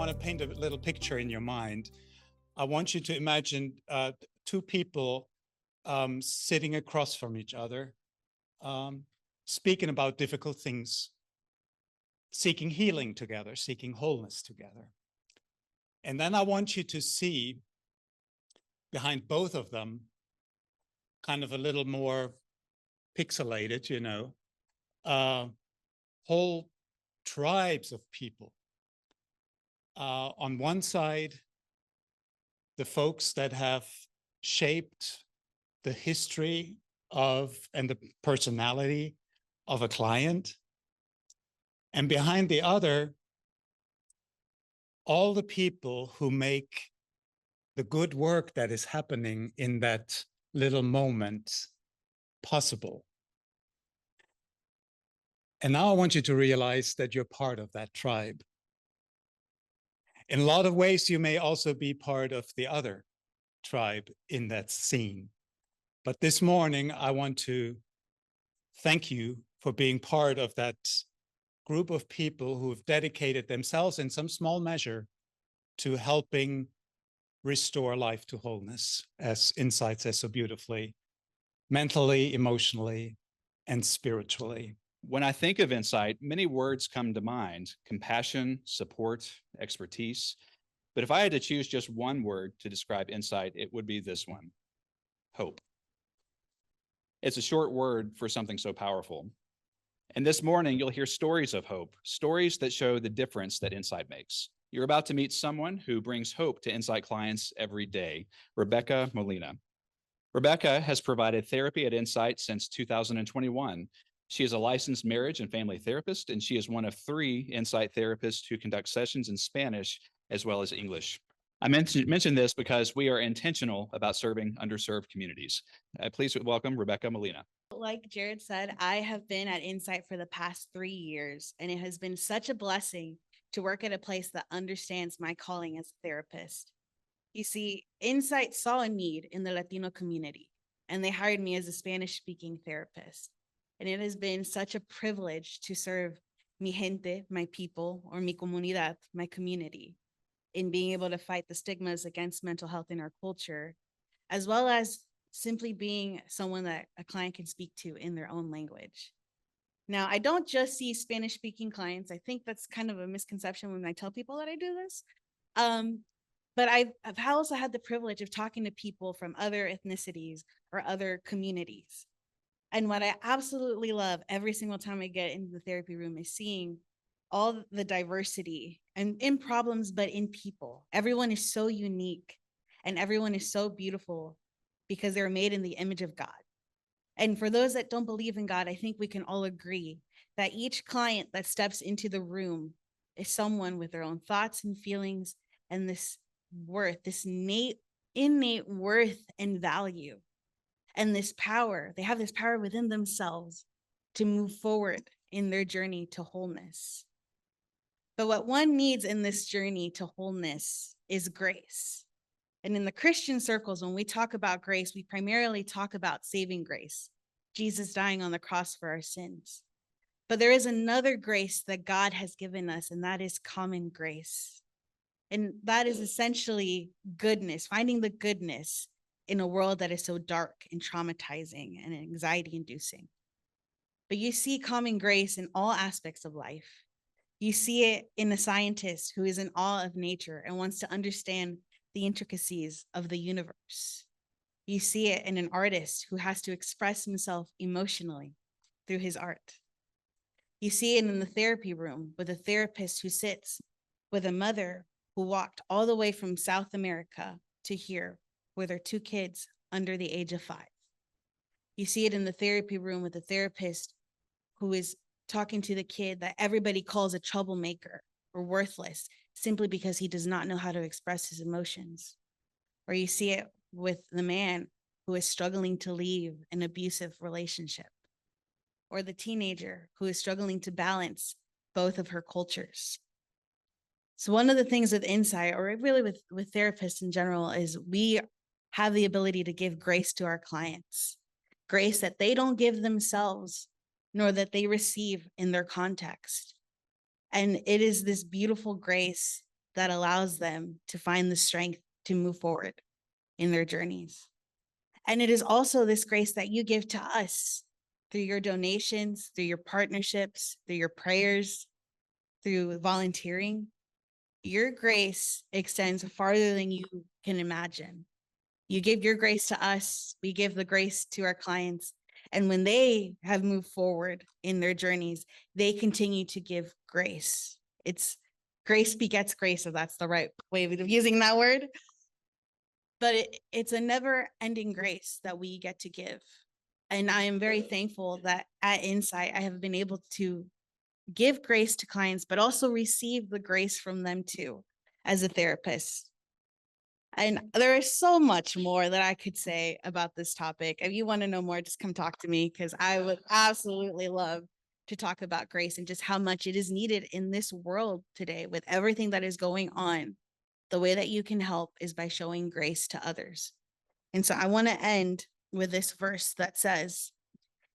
want to paint a little picture in your mind. I want you to imagine two people sitting across from each other, speaking about difficult things, seeking healing together, seeking wholeness together. And then I want you to see behind both of them, kind of a little more pixelated, whole tribes of people. On one side, the folks that have shaped the history of and the personality of a client. And behind the other, all the people who make the good work that is happening in that little moment possible. And now I want you to realize that you're part of that tribe. In a lot of ways, you may also be part of the other tribe in that scene. But this morning, I want to thank you for being part of that group of people who have dedicated themselves in some small measure to helping restore life to wholeness, as Insight says so beautifully, mentally, emotionally, and spiritually. When I think of Insight, many words come to mind: compassion, support, expertise. But if I had to choose just one word to describe Insight, it would be this one: hope. It's a short word for something so powerful. And this morning, you'll hear stories of hope, stories that show the difference that Insight makes. You're about to meet someone who brings hope to Insight clients every day, Rebecca Molina. Rebecca has provided therapy at Insight since 2021. She is a licensed marriage and family therapist, and she is one of 3 Insight therapists who conduct sessions in Spanish as well as English. I mentioned this because we are intentional about serving underserved communities. Please welcome Rebecca Molina. Like Jared said, I have been at Insight for the past 3 years, and it has been such a blessing to work at a place that understands my calling as a therapist. You see, Insight saw a need in the Latino community, and they hired me as a Spanish-speaking therapist. And it has been such a privilege to serve mi gente, my people, or mi comunidad, my community, in being able to fight the stigmas against mental health in our culture, as well as simply being someone that a client can speak to in their own language. Now, I don't just see Spanish-speaking clients. I think that's kind of a misconception when I tell people that I do this. But I've also had the privilege of talking to people from other ethnicities or other communities. And what I absolutely love every single time I get into the therapy room is seeing all the diversity and in problems, but in people. Everyone is so unique and everyone is so beautiful because they're made in the image of God. And for those that don't believe in God, I think we can all agree that each client that steps into the room is someone with their own thoughts and feelings and this worth, this innate worth and value. And this power, they have this power within themselves to move forward in their journey to wholeness. But what one needs in this journey to wholeness is grace. And in the Christian circles, when we talk about grace, we primarily talk about saving grace, Jesus dying on the cross for our sins. But there is another grace that God has given us, and that is common grace. And that is essentially goodness, finding the goodness in a world that is so dark and traumatizing and anxiety-inducing. But you see common grace in all aspects of life. You see it in a scientist who is in awe of nature and wants to understand the intricacies of the universe. You see it in an artist who has to express himself emotionally through his art. You see it in the therapy room with a therapist who sits with a mother who walked all the way from South America to here with her 2 kids under the age of 5. You see it in the therapy room with a therapist who is talking to the kid that everybody calls a troublemaker or worthless simply because he does not know how to express his emotions. Or you see it with the man who is struggling to leave an abusive relationship, or the teenager who is struggling to balance both of her cultures. So one of the things with Insight, or really with therapists in general, is we have the ability to give grace to our clients, grace that they don't give themselves, nor that they receive in their context. And it is this beautiful grace that allows them to find the strength to move forward in their journeys. And it is also this grace that you give to us through your donations, through your partnerships, through your prayers, through volunteering. Your grace extends farther than you can imagine. You give your grace to us. We give the grace to our clients. And when they have moved forward in their journeys, they continue to give grace. It's grace begets grace, if that's the right way of using that word. But it's a never ending grace that we get to give. And I am very thankful that at Insight, I have been able to give grace to clients, but also receive the grace from them too, as a therapist. And there is so much more that I could say about this topic. If you want to know more, just come talk to me, because I would absolutely love to talk about grace and just how much it is needed in this world today with everything that is going on. The way that you can help is by showing grace to others. And so I want to end with this verse that says,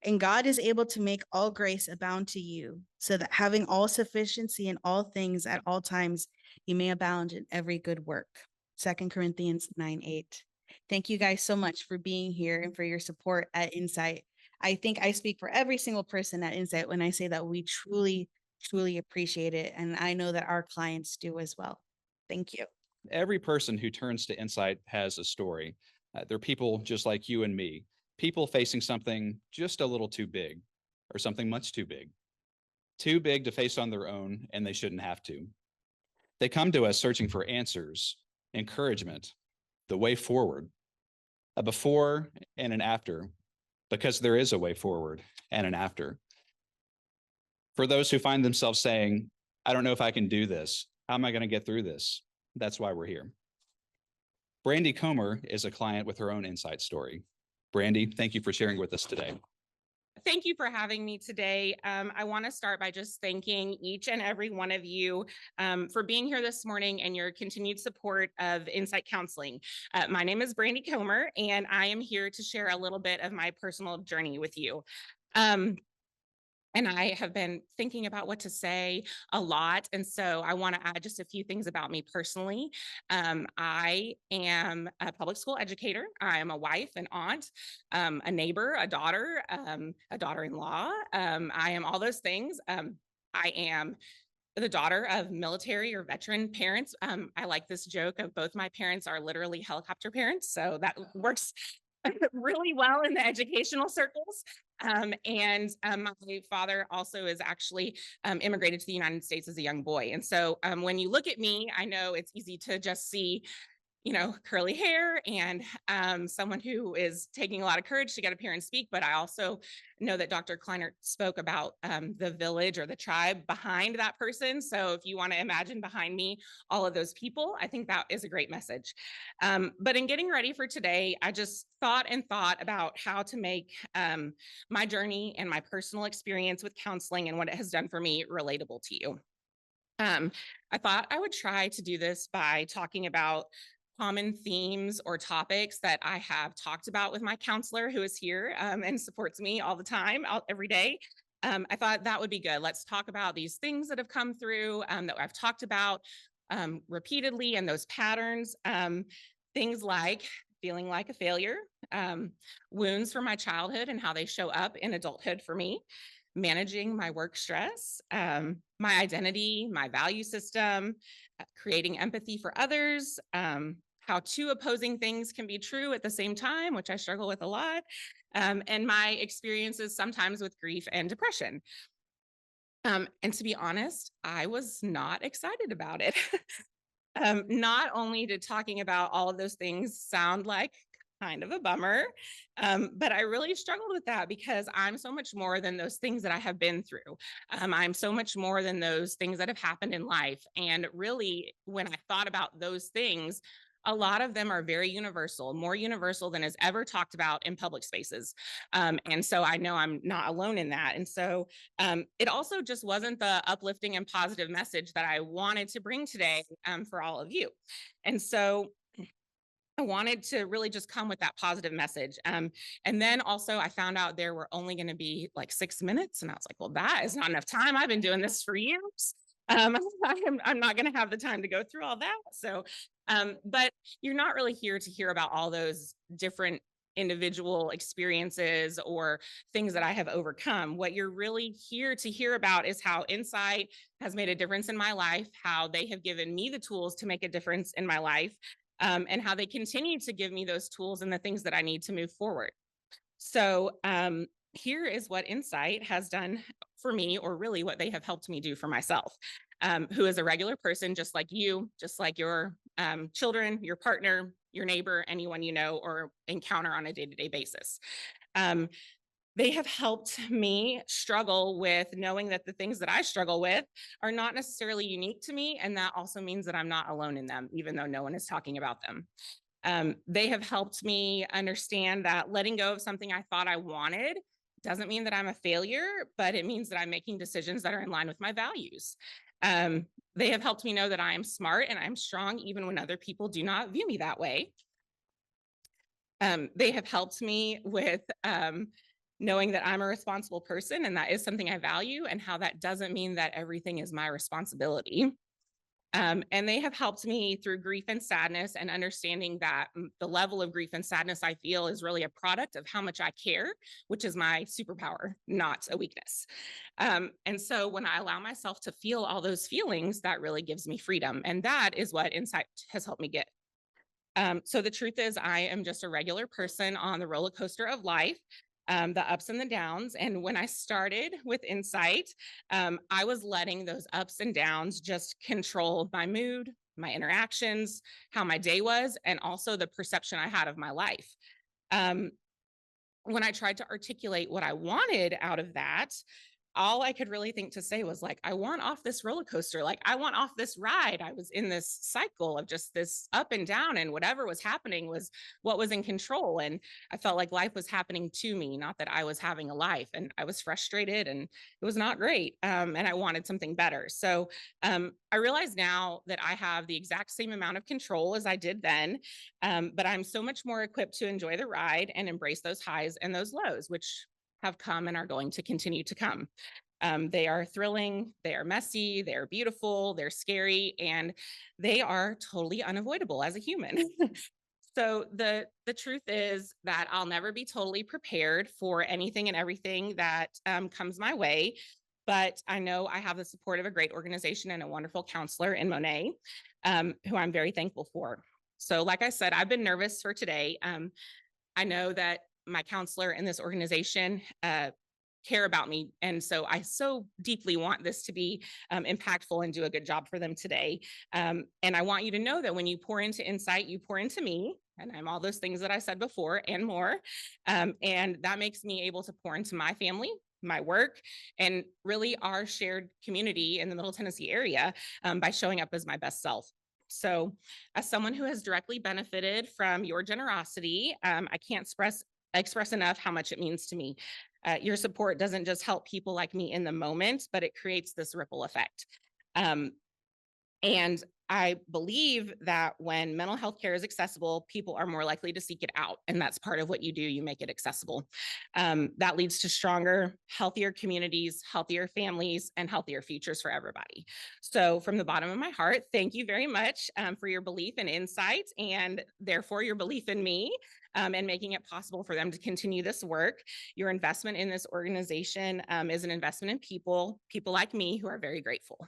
"And God is able to make all grace abound to you, so that having all sufficiency in all things at all times, you may abound in every good work." 2 Corinthians 9:8. Thank you guys so much for being here and for your support at Insight. I think I speak for every single person at Insight when I say that we truly, truly appreciate it. And I know that our clients do as well. Thank you. Every person who turns to Insight has a story. They're people just like you and me, people facing something just a little too big, or something much too big to face on their own, and they shouldn't have to. They come to us searching for answers, encouragement, the way forward, a before and an after, because there is a way forward and an after. For those who find themselves saying, "I don't know if I can do this. How am I going to get through this?" That's why we're here. Brandy Comer is a client with her own Insight story. Brandy, thank you for sharing with us today. Thank you for having me today. I want to start by just thanking each and every one of you for being here this morning and your continued support of Insight Counseling. My name is Brandy Comer, and I am here to share a little bit of my personal journey with you. And I have been thinking about what to say a lot. And so I want to add just a few things about me personally. I am a public school educator. I am a wife, an aunt, a neighbor, a daughter-in-law. I am all those things. I am the daughter of military or veteran parents. I like this joke of both my parents are literally helicopter parents. So that works really well in the educational circles. My father also is actually immigrated to the United States as a young boy. And so when you look at me, I know it's easy to just see, curly hair and someone who is taking a lot of courage to get up here and speak. But I also know that Dr. Kleinert spoke about the village or the tribe behind that person. So if you want to imagine behind me, all of those people, I think that is a great message. But in getting ready for today, I just thought about how to make my journey and my personal experience with counseling and what it has done for me relatable to you. I thought I would try to do this by talking about common themes or topics that I have talked about with my counselor who is here and supports me all the time, every day. I thought that would be good. Let's talk about these things that have come through that I've talked about repeatedly and those patterns. Things like feeling like a failure, wounds from my childhood and how they show up in adulthood for me, managing my work stress, my identity, my value system, creating empathy for others, how two opposing things can be true at the same time, which I struggle with a lot, and my experiences sometimes with grief and depression. And to be honest, I was not excited about it. Not only did talking about all of those things sound like kind of a bummer, but I really struggled with that because I'm so much more than those things that I have been through. I'm so much more than those things that have happened in life. And really, when I thought about those things, a lot of them are very universal, more universal than is ever talked about in public spaces. And so I know I'm not alone in that. And so it also just wasn't the uplifting and positive message that I wanted to bring today for all of you. And so I wanted to really just come with that positive message. And then also I found out there were only going to be like 6 minutes. And I was like, well, that is not enough time. I've been doing this for years. I'm not going to have the time to go through all that. So, but you're not really here to hear about all those different individual experiences or things that I have overcome. What you're really here to hear about is how Insight has made a difference in my life, how they have given me the tools to make a difference in my life, and how they continue to give me those tools and the things that I need to move forward. So here is what Insight has done for me, or really what they have helped me do for myself, who is a regular person, just like you, just like your children, your partner, your neighbor, anyone you know or encounter on a day-to-day basis. They have helped me struggle with knowing that the things that I struggle with are not necessarily unique to me. And that also means that I'm not alone in them, even though no one is talking about them. They have helped me understand that letting go of something I thought I wanted doesn't mean that I'm a failure, but it means that I'm making decisions that are in line with my values. They have helped me know that I am smart and I'm strong, even when other people do not view me that way. They have helped me with knowing that I'm a responsible person and that is something I value, and how that doesn't mean that everything is my responsibility. And they have helped me through grief and sadness, and understanding that the level of grief and sadness I feel is really a product of how much I care, which is my superpower, not a weakness. And so when I allow myself to feel all those feelings, that really gives me freedom. And that is what Insight has helped me get. So the truth is, I am just a regular person on the roller coaster of life. The ups and the downs. And when I started with Insight, I was letting those ups and downs just control my mood, my interactions, how my day was, and also the perception I had of my life. When I tried to articulate what I wanted out of that, all I could really think to say was like, I want off this roller coaster. Like, I want off this ride. I was in this cycle of just this up and down, and whatever was happening was what was in control. And I felt like life was happening to me, not that I was having a life. And I was frustrated and it was not great. And I wanted something better. So I realize now that I have the exact same amount of control as I did then. But I'm so much more equipped to enjoy the ride and embrace those highs and those lows, which have come and are going to continue to come. They are thrilling, they are messy, they are beautiful, they're scary, and they are totally unavoidable as a human. So the truth is that I'll never be totally prepared for anything and everything that comes my way. But I know I have the support of a great organization and a wonderful counselor in Monet, who I'm very thankful for. So like I said, I've been nervous for today. I know that my counselor in this organization care about me. And so I so deeply want this to be impactful and do a good job for them today. And I want you to know that when you pour into Insight, you pour into me. And I'm all those things that I said before and more. And that makes me able to pour into my family, my work, and really our shared community in the Middle Tennessee area by showing up as my best self. So as someone who has directly benefited from your generosity, I can't express enough how much it means to me. Your support doesn't just help people like me in the moment, but it creates this ripple effect. And I believe that when mental health care is accessible, people are more likely to seek it out. And that's part of what you do. You make it accessible. That leads to stronger, healthier communities, healthier families, and healthier futures for everybody. So from the bottom of my heart, thank you very much for your belief and Insight, and therefore your belief in me, and making it possible for them to continue this work. Your investment in this organization is an investment in people like me who are very grateful.